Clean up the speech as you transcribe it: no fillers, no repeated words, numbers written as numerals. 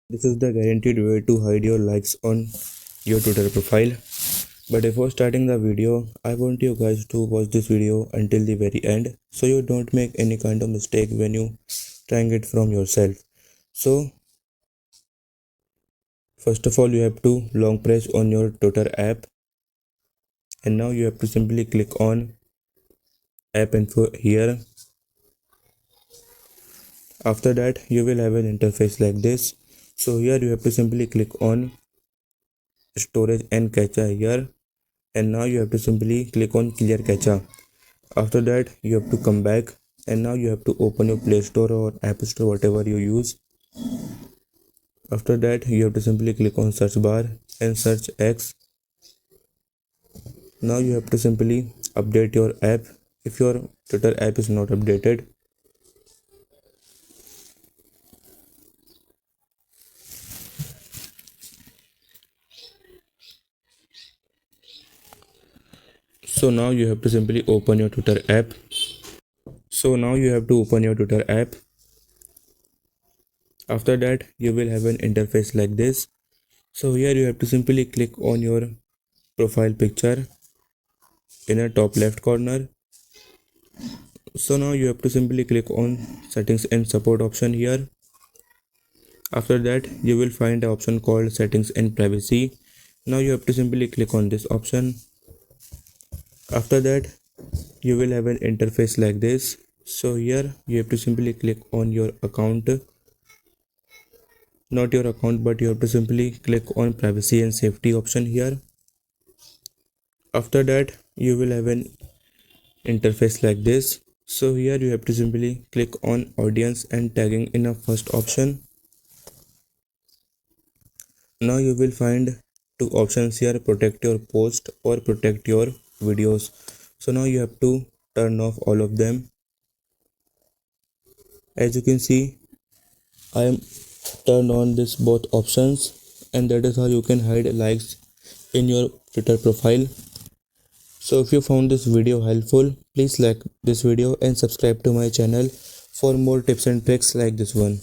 This is the guaranteed way to hide your likes on your Twitter profile. But before starting the video, I want you guys to watch this video until the very end so you don't make any kind of mistake when you trying it from yourself. So first of all, you have to long press on your Twitter app, and now you have to simply click on app info here. After that, you will have an interface like this. So here you have to simply click on storage and cache here, and now you have to simply click on clear cache. After that, you have to come back, and now you have to open your Play Store or App Store, whatever you use. After that, you have to simply click on search bar and search X. Now you have to simply update your app if your Twitter app is not updated. So now you have to simply open your Twitter app. After that, you will have an interface like this. So here you have to simply click on your profile picture in the top left corner. So now you have to simply click on settings and support option here. After that, you will find the option called settings and privacy. Now you have to simply click on this option. After that, you will have an interface like this. So here you have to simply click on your account, not your account, but you have to simply click on privacy and safety option here. After that, you will have an interface like this. So here you have to simply click on audience and tagging in a first option. Now you will find two options here, protect your post or protect your videos. So now you have to turn off all of them. As you can see, I am turned on this both options, and that is how you can hide likes in your Twitter profile. So if you found this video helpful, please like this video and subscribe to my channel for more tips and tricks like this one.